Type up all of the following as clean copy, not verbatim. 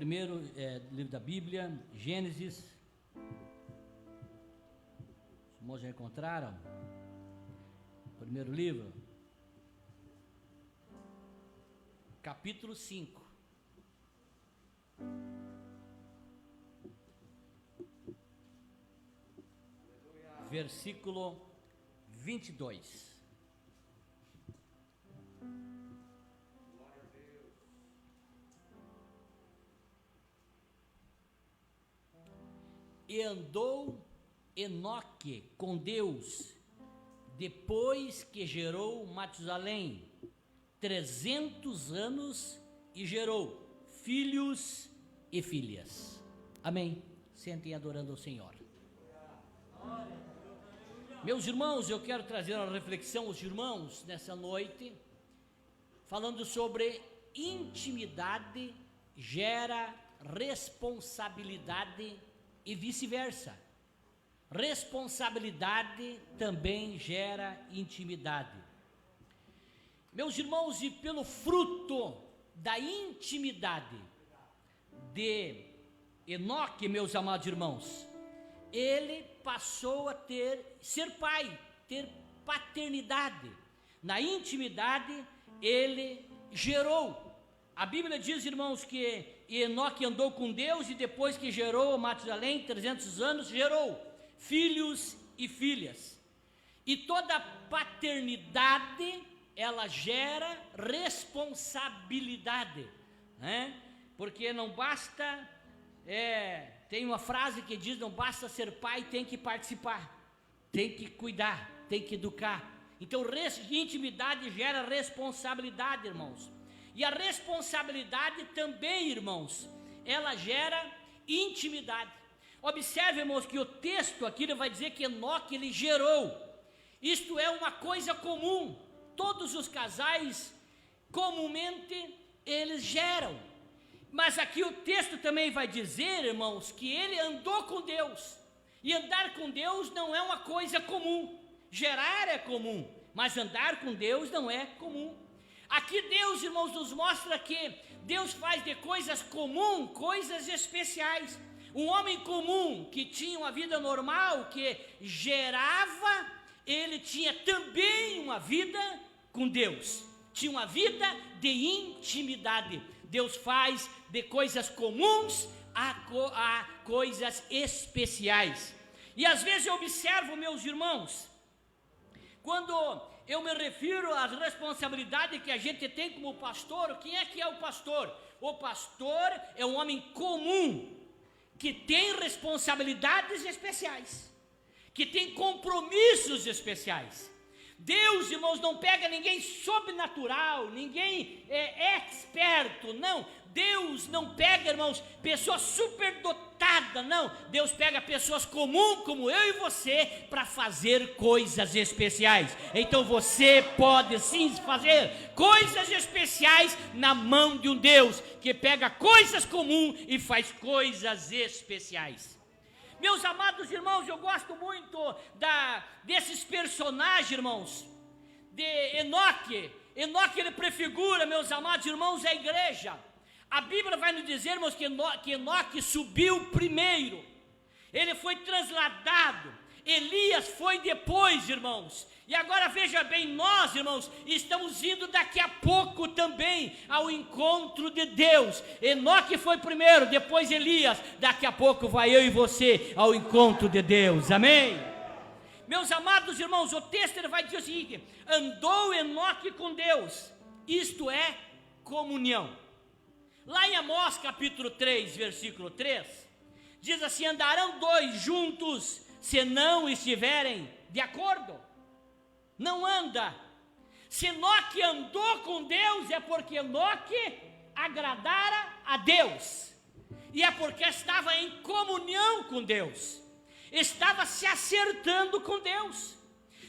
primeiro livro da Bíblia, Gênesis. Os irmãos já encontraram? Primeiro livro, capítulo 5. Versículo 22. E andou Enoque com Deus, depois que gerou Matusalém, 300 anos, e gerou filhos e filhas. Amém. Sentem adorando ao Senhor. Meus irmãos, eu quero trazer uma reflexão aos irmãos nessa noite, falando sobre intimidade gera responsabilidade e vice-versa. Responsabilidade também gera intimidade. Meus irmãos, e pelo fruto da intimidade de Enoque, meus amados irmãos, ele passou a ser pai, ter paternidade. Na intimidade, ele gerou. A Bíblia diz, irmãos, que Enoque andou com Deus e depois que gerou Matusalém, 300 anos, gerou filhos e filhas. E toda paternidade, ela gera responsabilidade, né? Porque não basta, tem uma frase que diz, não basta ser pai, tem que participar, tem que cuidar, tem que educar. Então, intimidade gera responsabilidade, irmãos. E a responsabilidade também, irmãos, ela gera intimidade. Observe, irmãos, que o texto aqui ele vai dizer que Enoque ele gerou. Isto é uma coisa comum. Todos os casais, comumente, eles geram. Mas aqui o texto também vai dizer, irmãos, que ele andou com Deus. E andar com Deus não é uma coisa comum. Gerar é comum, mas andar com Deus não é comum. Aqui Deus, irmãos, nos mostra que Deus faz de coisas comuns, coisas especiais. Um homem comum que tinha uma vida normal, que gerava, ele tinha também uma vida com Deus. Tinha uma vida de intimidade. Deus faz de coisas comuns a coisas especiais. E às vezes eu observo, meus irmãos, quando eu me refiro às responsabilidades que a gente tem como pastor. Quem é que é o pastor? O pastor é um homem comum, que tem responsabilidades especiais, que tem compromissos especiais. Deus, irmãos, não pega ninguém sobrenatural, ninguém experto, não. Deus não pega, irmãos, pessoas superdotadas, não. Deus pega pessoas comuns como eu e você para fazer coisas especiais. Então você pode sim fazer coisas especiais na mão de um Deus que pega coisas comuns e faz coisas especiais. Meus amados irmãos, eu gosto muito desses personagens, irmãos, de Enoque. Enoque, ele prefigura, meus amados irmãos, a igreja. A Bíblia vai nos dizer, irmãos, que Enoque subiu primeiro. Ele foi trasladado. Elias foi depois, irmãos. E agora veja bem, nós, irmãos, estamos indo daqui a pouco também ao encontro de Deus. Enoque foi primeiro, depois Elias. Daqui a pouco vai eu e você ao encontro de Deus. Amém? Meus amados irmãos, o texto ele vai dizer o seguinte: andou Enoque com Deus, isto é comunhão. Lá em Amós capítulo 3, versículo 3, diz assim: andarão dois juntos se não estiverem de acordo? Não anda. Se Enoque andou com Deus, é porque Enoque agradara a Deus, e é porque estava em comunhão com Deus, estava se acertando com Deus.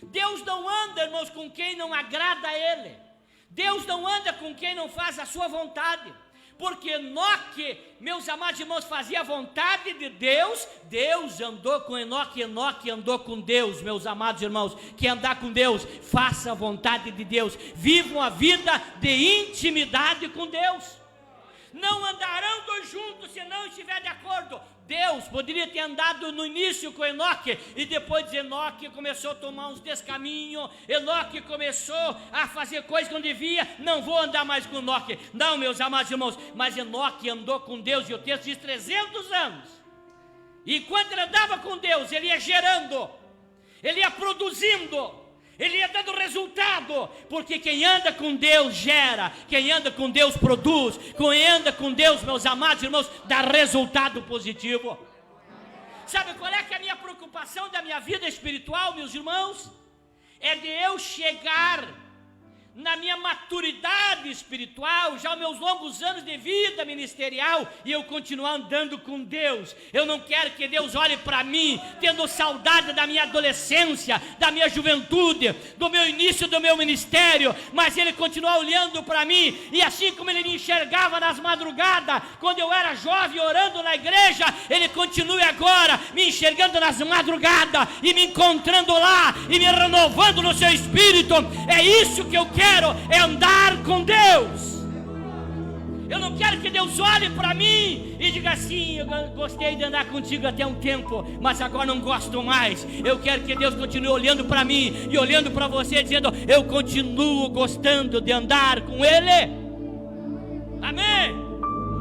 Deus não anda, irmãos, com quem não agrada a Ele. Deus não anda com quem não faz a sua vontade. Porque Enoque, meus amados irmãos, fazia a vontade de Deus. Deus andou com Enoque, Enoque andou com Deus. Meus amados irmãos, que andar com Deus, faça a vontade de Deus, viva uma vida de intimidade com Deus. não andarão dois juntos se não estiver de acordo. Deus poderia ter andado no início com Enoque, e depois Enoque começou a tomar uns descaminhos, Enoque começou a fazer coisas que não devia, não vou andar mais com Enoque. Não, meus amados irmãos, mas Enoque andou com Deus, e o texto diz 300 anos. E enquanto ele andava com Deus, ele ia gerando, ele ia produzindo, ele ia dando resultado, porque quem anda com Deus gera, quem anda com Deus produz, quem anda com Deus, meus amados irmãos, dá resultado positivo. Sabe qual é que é a minha preocupação da minha vida espiritual, meus irmãos? É de eu chegar na minha maturidade espiritual, já os meus longos anos de vida ministerial, e eu continuar andando com Deus. Eu não quero que Deus olhe para mim tendo saudade da minha adolescência, da minha juventude, do meu início do meu ministério, mas Ele continuar olhando para mim, e assim como Ele me enxergava nas madrugadas, quando eu era jovem orando na igreja, Ele continue agora me enxergando nas madrugadas, e me encontrando lá, e me renovando no seu espírito. É isso que eu quero, é andar com Deus. Eu não quero que Deus olhe para mim e diga assim: eu gostei de andar contigo até um tempo, mas agora não gosto mais. Eu quero que Deus continue olhando para mim e olhando para você, dizendo: eu continuo gostando de andar com Ele. Amém?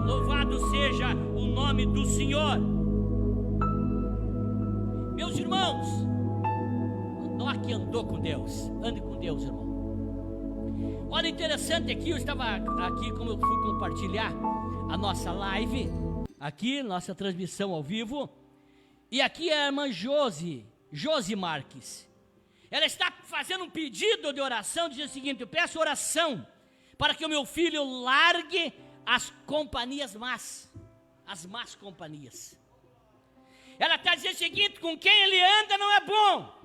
Louvado seja o nome do Senhor. Meus irmãos, Enoque andou com Deus. Ande com Deus, irmão. Olha, interessante aqui, eu estava aqui, como eu fui compartilhar a nossa live, aqui, nossa transmissão ao vivo, e aqui é a irmã Josi Marques. Ela está fazendo um pedido de oração, dizendo o seguinte: eu peço oração para que o meu filho largue as companhias más, as más companhias. Ela está dizendo o seguinte: com quem ele anda não é bom.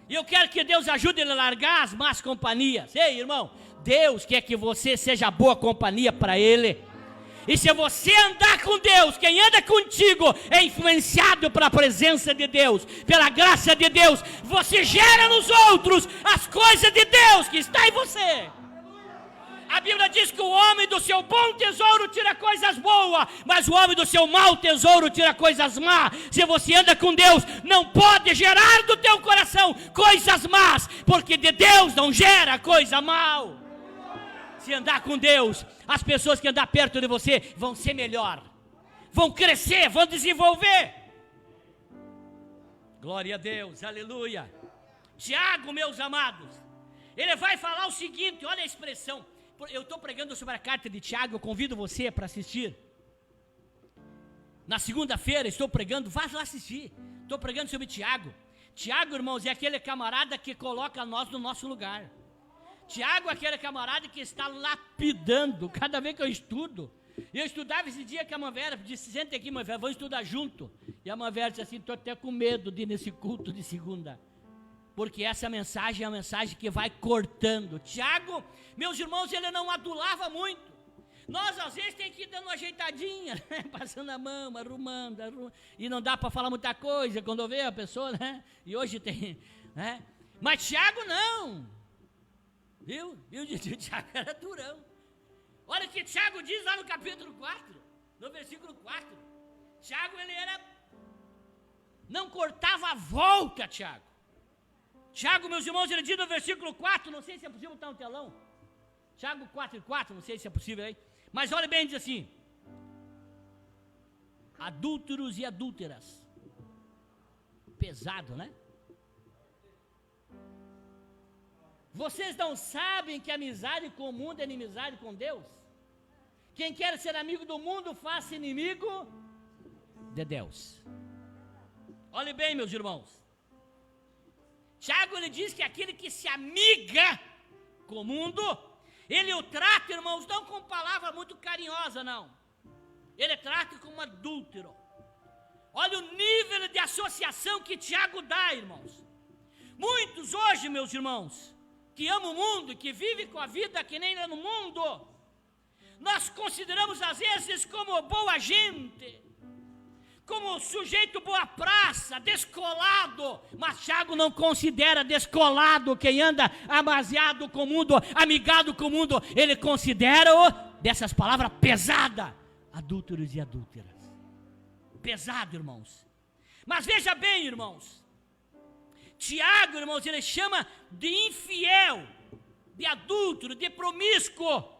E eu quero que Deus ajude ele a largar as más companhias. Ei, irmão, Deus quer que você seja boa companhia para Ele. E se você andar com Deus, quem anda contigo é influenciado pela presença de Deus, pela graça de Deus. Você gera nos outros as coisas de Deus que está em você. A Bíblia diz que o homem do seu bom tesouro tira coisas boas, mas o homem do seu mau tesouro tira coisas más. Se você anda com Deus, não pode gerar do teu coração coisas más, porque de Deus não gera coisa mal. Se andar com Deus, as pessoas que andar perto de você vão ser melhor, vão crescer, vão desenvolver. Glória a Deus, aleluia. Tiago, meus amados, ele vai falar o seguinte, olha a expressão. Eu estou pregando sobre a carta de Tiago, eu convido você para assistir. Na segunda-feira estou pregando, vá lá assistir. Estou pregando sobre Tiago. Tiago, irmãos, é aquele camarada que coloca nós no nosso lugar. Tiago é aquele camarada que está lapidando. Cada vez que eu estudo, eu estudava esse dia que a Manvera disse: senta aqui, Manvera, vamos estudar junto. E a Manvera disse assim: estou até com medo de ir nesse culto de segunda, porque essa mensagem é uma mensagem que vai cortando. Tiago, meus irmãos, ele não adulava muito. Nós às vezes tem que ir dando uma ajeitadinha, né? Passando a mão, arrumando, e não dá para falar muita coisa quando vê a pessoa, né? E hoje tem, né? Mas Tiago não, viu? Tiago era durão. Olha o que Tiago diz lá no capítulo 4, no versículo 4. Tiago, ele não cortava a volta, Tiago. Tiago, meus irmãos, ele diz no versículo 4, não sei se é possível estar no telão. Tiago 4:4, não sei se é possível aí. Mas olha bem, diz assim: adúlteros e adúlteras. Pesado, né? Vocês não sabem que amizade com o mundo é inimizade com Deus? Quem quer ser amigo do mundo, faça inimigo de Deus. Olhe bem, meus irmãos. Tiago, ele diz que aquele que se amiga com o mundo, ele o trata, irmãos, não com palavra muito carinhosa, não. Ele trata como adúltero. Olha o nível de associação que Tiago dá, irmãos. Muitos hoje, meus irmãos, que amam o mundo, que vivem com a vida que nem no mundo, nós consideramos às vezes como boa gente, como sujeito boa praça, descolado. Mas Tiago não considera descolado quem anda amaziado com o mundo, amigado com o mundo. Ele considera-o dessas palavras pesadas, adúlteros e adúlteras. Pesado, irmãos. Mas veja bem, irmãos, Tiago, irmãos, ele chama de infiel, de adúltero, de promíscuo.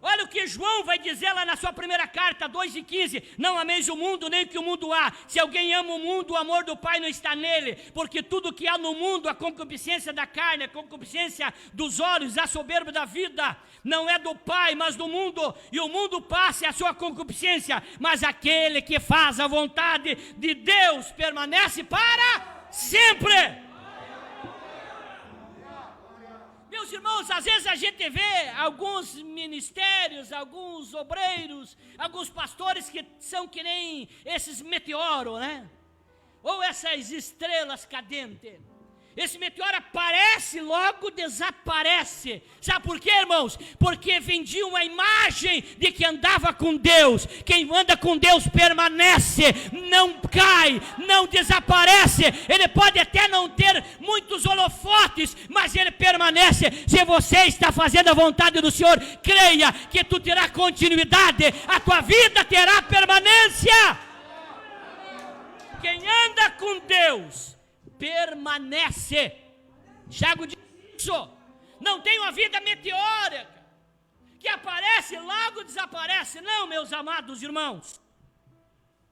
Olha o que João vai dizer lá na sua primeira carta, 2:15, não ameis o mundo, nem o que o mundo há. Se alguém ama o mundo, o amor do Pai não está nele, porque tudo que há no mundo, a concupiscência da carne, a concupiscência dos olhos, a soberba da vida, não é do Pai, mas do mundo, e o mundo passa a sua concupiscência, mas aquele que faz a vontade de Deus permanece para sempre. Meus irmãos, às vezes a gente vê alguns ministérios, alguns obreiros, alguns pastores que são que nem esses meteoros, né? Ou essas estrelas cadentes. Esse meteoro aparece, logo desaparece. Sabe por quê, irmãos? Porque vendia uma imagem de que andava com Deus. Quem anda com Deus permanece, não cai, não desaparece. Ele pode até não ter muitos holofotes, mas ele permanece. Se você está fazendo a vontade do Senhor, creia que tu terá continuidade, a tua vida terá permanência. Quem anda com Deus permanece. Tiago diz isso. Não tem uma vida meteórica que aparece e logo desaparece. Não, meus amados irmãos.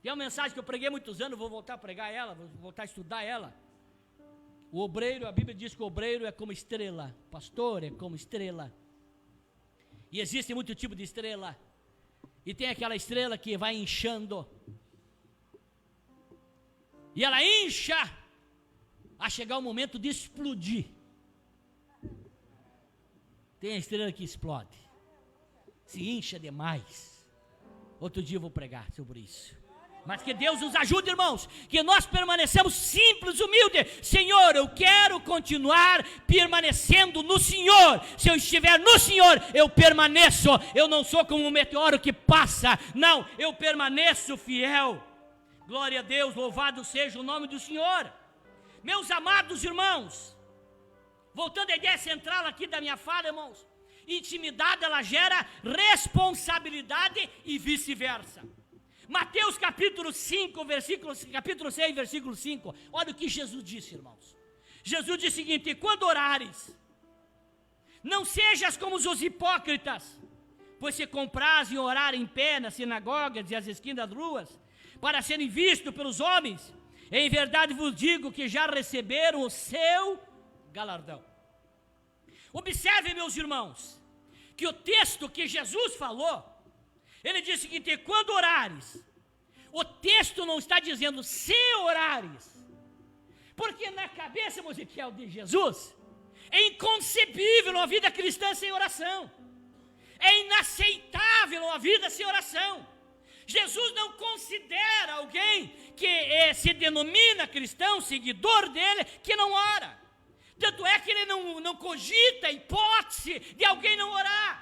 Tem uma mensagem que eu preguei há muitos anos, vou voltar a pregar ela, vou voltar a estudar ela. O obreiro, a Bíblia diz que o obreiro é como estrela, o pastor é como estrela. E existe muito tipo de estrela. E tem aquela estrela que vai inchando. E ela incha a chegar o momento de explodir. Tem a estrela que explode, se incha demais. Outro dia eu vou pregar sobre isso. Mas que Deus nos ajude, irmãos, que nós permanecemos simples, humildes. Senhor, eu quero continuar permanecendo no Senhor. Se eu estiver no Senhor, eu permaneço. Eu não sou como um meteoro que passa. Não, eu permaneço fiel. Glória a Deus, louvado seja o nome do Senhor. Meus amados irmãos, voltando à ideia central aqui da minha fala, irmãos, intimidade ela gera responsabilidade e vice-versa. Mateus capítulo 5, capítulo 6, versículo 5, olha o que Jesus disse, irmãos. Jesus disse o seguinte: quando orares, não sejas como os hipócritas, pois se comprazem orar em pé nas sinagogas e às esquinas das ruas, para serem vistos pelos homens. Em verdade vos digo que já receberam o seu galardão. Observem, meus irmãos, que o texto que Jesus falou, ele diz o seguinte: quando orares, o texto não está dizendo se orares, porque na cabeça musical de Jesus, é inconcebível uma vida cristã sem oração, é inaceitável uma vida sem oração. Jesus não considera alguém que se denomina cristão, seguidor dele, que não ora. Tanto é que ele não cogita a hipótese de alguém não orar,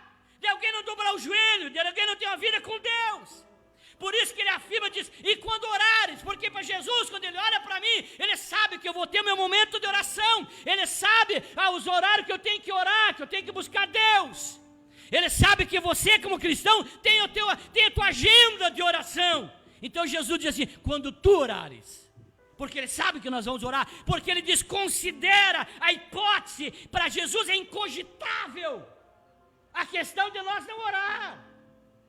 de alguém não dobrar o joelho, de alguém não ter uma vida com Deus. Por isso que ele afirma, diz, e quando orares, porque para Jesus, quando ele olha para mim, ele sabe que eu vou ter meu momento de oração, ele sabe os horários que eu tenho que orar, que eu tenho que buscar Deus. Ele sabe que você, como cristão, tem a tua agenda de oração. Então Jesus diz assim: quando tu orares, porque ele sabe que nós vamos orar, porque ele diz, considera a hipótese, para Jesus é incogitável a questão de nós não orar,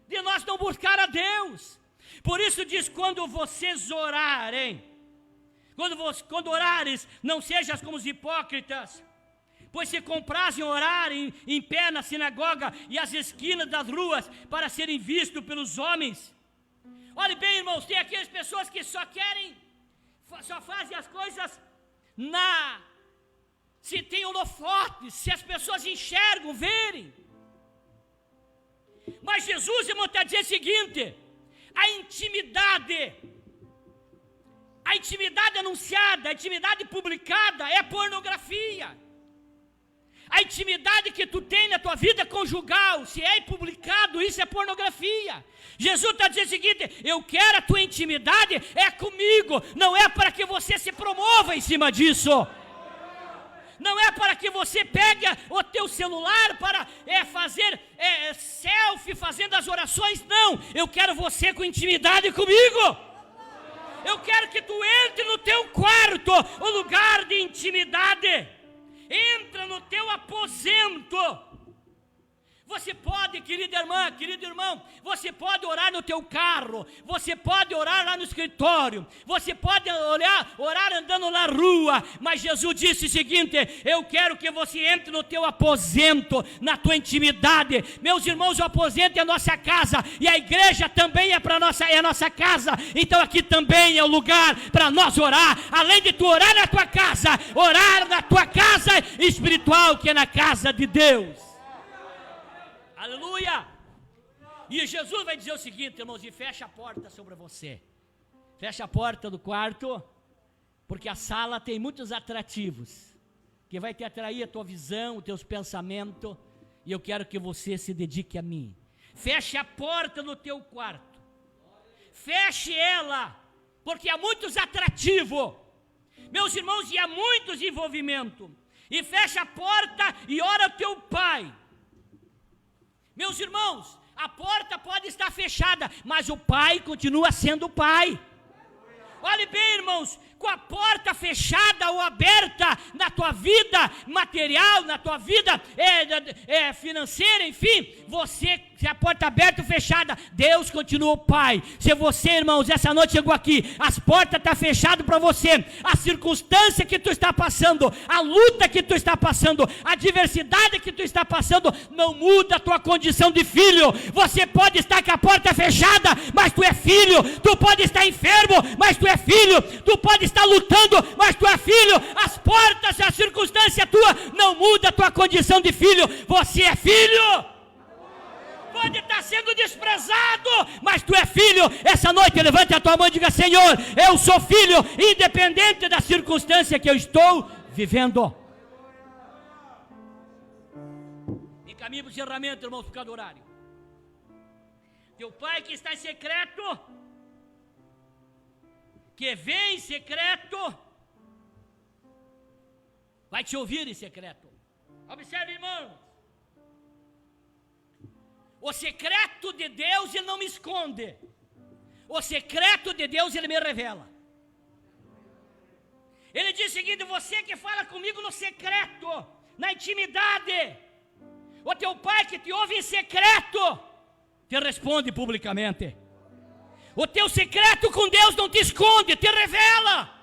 de nós não buscar a Deus. Por isso diz, quando vocês orarem, quando orares, não sejas como os hipócritas, pois se comprazem orar em pé na sinagoga e às esquinas das ruas, para serem vistos pelos homens. Olhe bem, irmãos, tem aquelas pessoas que só fazem as coisas se tem holofotes, se as pessoas enxergam, verem. Mas Jesus, irmão, está dizendo o seguinte: a intimidade anunciada, a intimidade publicada é pornografia. A intimidade que tu tem na tua vida conjugal, se é publicado, isso é pornografia. Jesus está dizendo o seguinte: eu quero a tua intimidade, é comigo, não é para que você se promova em cima disso. Não é para que você pegue o teu celular para fazer selfie, fazendo as orações. Não, eu quero você com intimidade comigo. Eu quero que tu entre no teu quarto, o lugar de intimidade. Entra no teu aposento. Você pode, querida irmã, querido irmão, você pode orar no teu carro, você pode orar lá no escritório, você pode orar andando na rua, mas Jesus disse o seguinte: eu quero que você entre no teu aposento, na tua intimidade. Meus irmãos, o aposento é a nossa casa, e a igreja também é a nossa casa, então aqui também é o lugar para nós orar, além de tu orar na tua casa espiritual, que é na casa de Deus. Aleluia! E Jesus vai dizer o seguinte, irmãos, e fecha a porta sobre você. Fecha a porta do quarto, porque a sala tem muitos atrativos, que vai te atrair a tua visão, os teus pensamentos, e eu quero que você se dedique a mim. Feche a porta do teu quarto. Feche ela, porque há muitos atrativos. Meus irmãos, e há muitos envolvimentos. E fecha a porta e ora ao teu Pai. Meus irmãos, a porta pode estar fechada, mas o Pai continua sendo o Pai. Olhe bem, irmãos, com a porta fechada ou aberta na tua vida material, na tua vida financeira, enfim, se a porta aberta ou fechada, Deus continua o Pai. Se você, irmãos, essa noite chegou aqui, as portas estão fechadas para você, a circunstância que tu está passando, a luta que tu está passando, a adversidade que tu está passando, não muda a tua condição de filho. Você pode estar com a porta fechada, mas tu é filho. Tu pode estar enfermo, mas tu é filho. Tu pode estar lutando, mas tu é filho. As portas, a circunstância tua não muda a tua condição de filho. Você é filho. Pode estar sendo desprezado, mas tu é filho. Essa noite levante a tua mão e diga: Senhor, eu sou filho, independente da circunstância que eu estou vivendo. E caminho para o encerramento, irmãos, por causa do horário. Teu Pai que está em secreto, que vem em secreto, vai te ouvir em secreto. Observe, irmão. O secreto de Deus, Ele não me esconde. O secreto de Deus, Ele me revela. Ele diz o seguinte: você que fala comigo no secreto, na intimidade, o teu Pai que te ouve em secreto, te responde publicamente. O teu secreto com Deus não te esconde, te revela.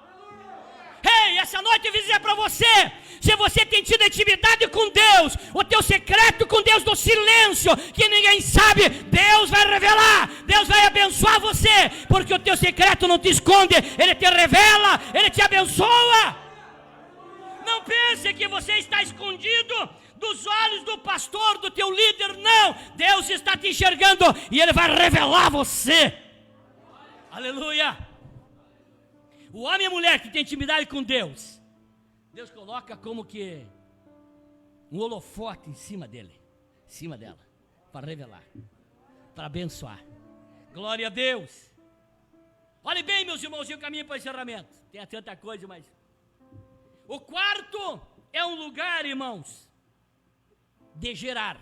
Ei, essa noite eu vim dizer para você: se você tem tido intimidade com Deus, o teu secreto com Deus no silêncio, que ninguém sabe, Deus vai revelar, Deus vai abençoar você, porque o teu secreto não te esconde, Ele te revela, Ele te abençoa. Não pense que você está escondido dos olhos do pastor, do teu líder, não. Deus está te enxergando e Ele vai revelar você. Aleluia. O homem e a mulher que tem intimidade com Deus, Deus coloca como que um holofote em cima dele, em cima dela, para revelar, para abençoar. Glória a Deus. Olhe bem, meus irmãos, e o caminho para o encerramento. Tem tanta coisa, mas o quarto é um lugar, irmãos, de gerar.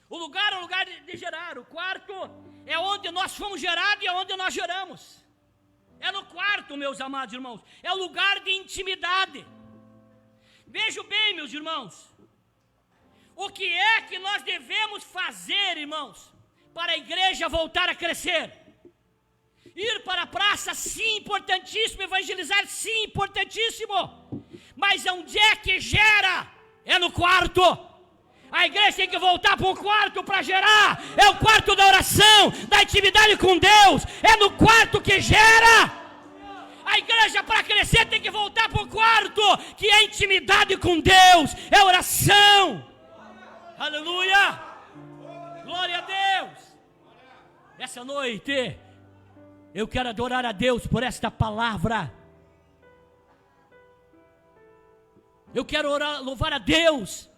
O lugar é um lugar de gerar. O quarto é onde nós fomos gerados e é onde nós geramos. É no quarto, meus amados irmãos, é o lugar de intimidade. Vejam bem, meus irmãos, o que é que nós devemos fazer, irmãos, para a igreja voltar a crescer? Ir para a praça, sim, importantíssimo. Evangelizar, sim, importantíssimo. Mas onde é que gera? É no quarto. A igreja tem que voltar para o quarto para gerar. É o quarto da oração, da intimidade com Deus. É no quarto que gera. A igreja, para crescer, tem que voltar para o quarto, que é intimidade com Deus, é oração. Aleluia. Glória a Deus. Essa noite eu quero adorar a Deus por esta palavra. Eu quero louvar a Deus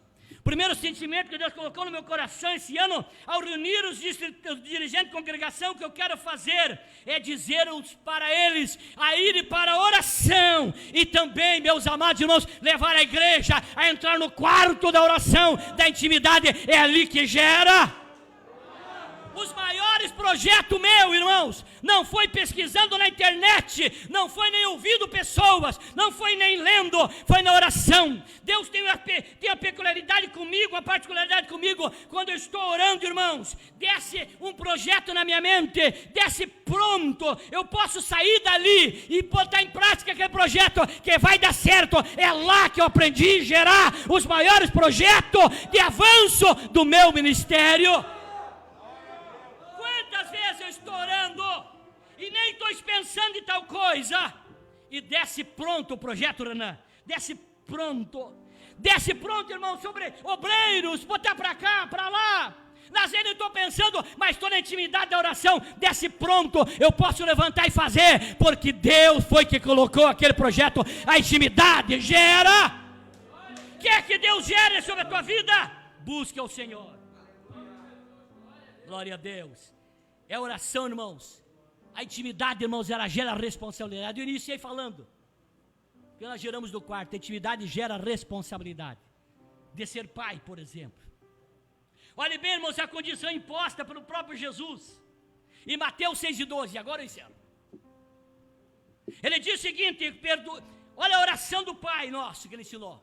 Primeiro sentimento que Deus colocou no meu coração esse ano, ao reunir os dirigentes de congregação, que eu quero fazer é dizer para eles a irem para a oração, e também, meus amados irmãos, levar a igreja a entrar no quarto da oração, da intimidade. É ali que gera. Os maiores projetos meus, irmãos, não foi pesquisando na internet, não foi nem ouvindo pessoas, não foi nem lendo, foi na oração. Deus tem a peculiaridade comigo, a particularidade comigo, quando eu estou orando, irmãos, desce um projeto na minha mente, desce pronto, eu posso sair dali e botar em prática aquele projeto que vai dar certo. É lá que eu aprendi a gerar os maiores projetos de avanço do meu ministério. Quantas vezes eu estou orando e nem estou pensando em tal coisa, e desce pronto o projeto, Renan, desce pronto, irmão, sobre obreiros, botar para cá, para lá. Às vezes eu estou pensando, mas estou na intimidade da oração, desce pronto, eu posso levantar e fazer, porque Deus foi que colocou aquele projeto. A intimidade gera. Quer que Deus gere sobre a tua vida? Busque ao Senhor. Glória a Deus. É oração, irmãos. A intimidade, irmãos, ela gera responsabilidade. Eu iniciei falando que nós geramos do quarto. A intimidade gera responsabilidade de ser pai, por exemplo. Olhe bem, irmãos, a condição imposta pelo próprio Jesus em Mateus 6:12. Agora eu encerro. Ele diz o seguinte: olha a oração do Pai Nosso que ele ensinou.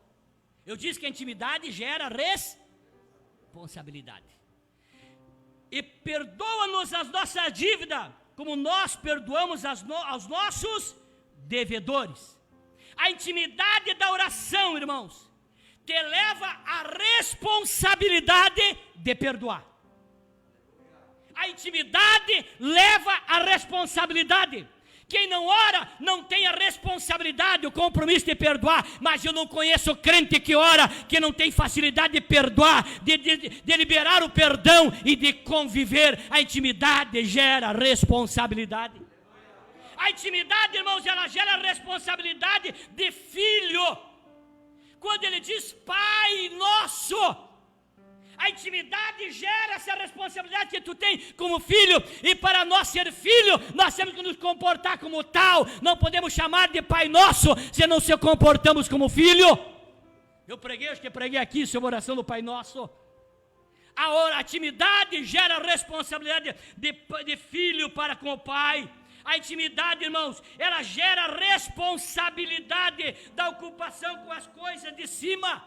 Eu disse que a intimidade gera responsabilidade. E perdoa-nos as nossas dívidas, como nós perdoamos aos nossos devedores. A intimidade da oração, irmãos, te leva à responsabilidade de perdoar. A intimidade leva à responsabilidade. Quem não ora não tem a responsabilidade, o compromisso de perdoar. Mas eu não conheço crente que ora, que não tem facilidade de perdoar, de liberar o perdão e de conviver. A intimidade gera responsabilidade. A intimidade, irmãos, ela gera responsabilidade de filho. Quando ele diz Pai Nosso, a intimidade gera essa responsabilidade que tu tem como filho. E para nós ser filho, nós temos que nos comportar como tal. Não podemos chamar de Pai Nosso se não se comportamos como filho. Acho que preguei aqui sobre a oração do Pai Nosso. A intimidade gera responsabilidade de filho para com o pai. A intimidade, irmãos, ela gera responsabilidade da ocupação com as coisas de cima.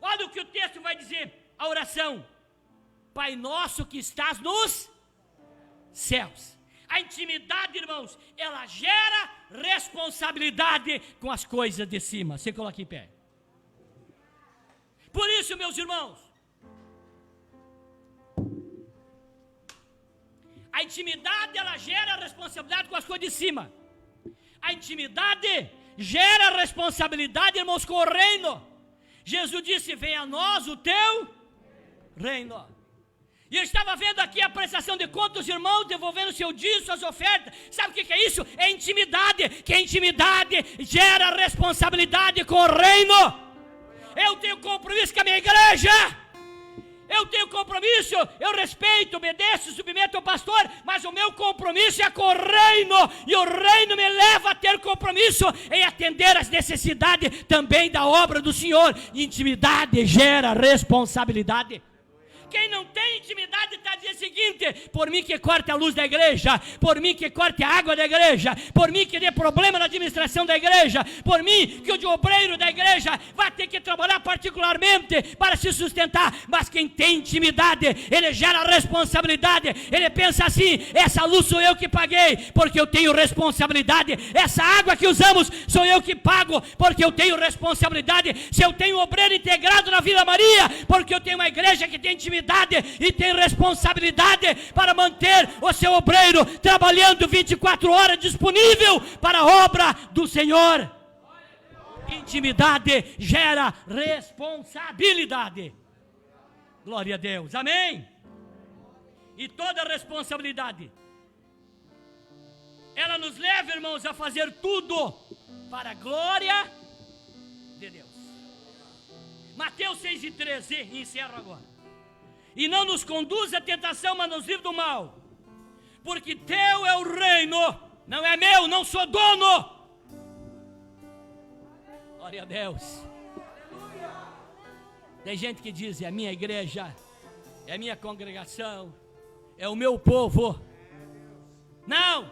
Olha o que o texto vai dizer. A oração: Pai Nosso que estás nos céus. A intimidade, irmãos, ela gera responsabilidade com as coisas de cima. Você coloca em pé. Por isso, meus irmãos, a intimidade, ela gera responsabilidade com as coisas de cima. A intimidade gera responsabilidade, irmãos, com o reino. Jesus disse: venha a nós o teu reino. E eu estava vendo aqui a prestação de contas dos irmãos, devolvendo o seu dízimo, suas ofertas. Sabe o que é isso? É intimidade. Que a intimidade gera responsabilidade com o reino. Eu tenho compromisso com a minha igreja. Eu tenho compromisso, eu respeito, obedeço, submeto ao pastor, mas o meu compromisso é com o reino, e o reino me leva a ter compromisso em atender às necessidades também da obra do Senhor. Intimidade gera responsabilidade. Quem não tem intimidade está dizendo o seguinte: por mim que corte a luz da igreja, por mim que corte a água da igreja, por mim que dê problema na administração da igreja, por mim que o obreiro da igreja vai ter que trabalhar particularmente para se sustentar. Mas quem tem intimidade, ele gera responsabilidade. Ele pensa assim: essa luz sou eu que paguei, porque eu tenho responsabilidade. Essa água que usamos sou eu que pago, porque eu tenho responsabilidade. Se eu tenho um obreiro integrado na Vila Maria, porque eu tenho uma igreja que tem intimidade e tem responsabilidade para manter o seu obreiro trabalhando 24 horas disponível para a obra do Senhor. Intimidade gera responsabilidade. Glória a Deus, amém? E toda responsabilidade, ela nos leva, irmãos, a fazer tudo para a glória de Deus. Mateus 6:13, e encerro agora. E não nos conduz à tentação, mas nos livra do mal. Porque teu é o reino, não é meu, não sou dono. Glória a Deus. Tem gente que diz, é a minha igreja, é a minha congregação, é o meu povo. Não.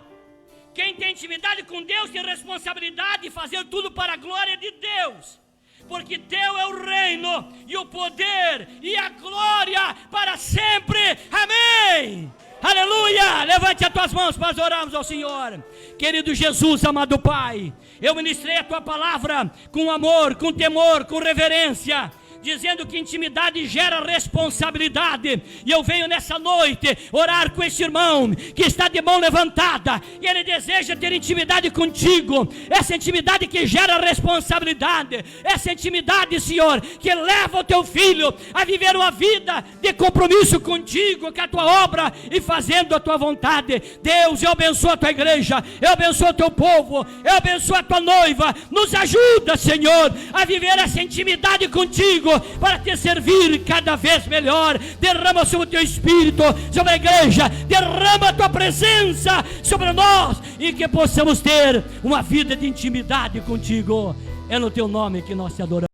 Quem tem intimidade com Deus tem responsabilidade de fazer tudo para a glória de Deus. Porque teu é o reino, e o poder, e a glória para sempre. Amém. Aleluia. Levante as tuas mãos para orarmos ao Senhor. Querido Jesus, amado Pai, eu ministrei a tua palavra com amor, com temor, com reverência, dizendo que intimidade gera responsabilidade. E eu venho nessa noite orar com esse irmão que está de mão levantada, e ele deseja ter intimidade contigo. Essa intimidade que gera responsabilidade, essa intimidade, Senhor, que leva o teu filho a viver uma vida de compromisso contigo, com a tua obra e fazendo a tua vontade. Deus, eu abençoo a tua igreja, eu abençoo o teu povo, eu abençoo a tua noiva. Nos ajuda, Senhor, a viver essa intimidade contigo, para te servir cada vez melhor. Derrama sobre o teu Espírito, sobre a igreja, derrama a tua presença sobre nós, e que possamos ter uma vida de intimidade contigo. É no teu nome que nós te adoramos.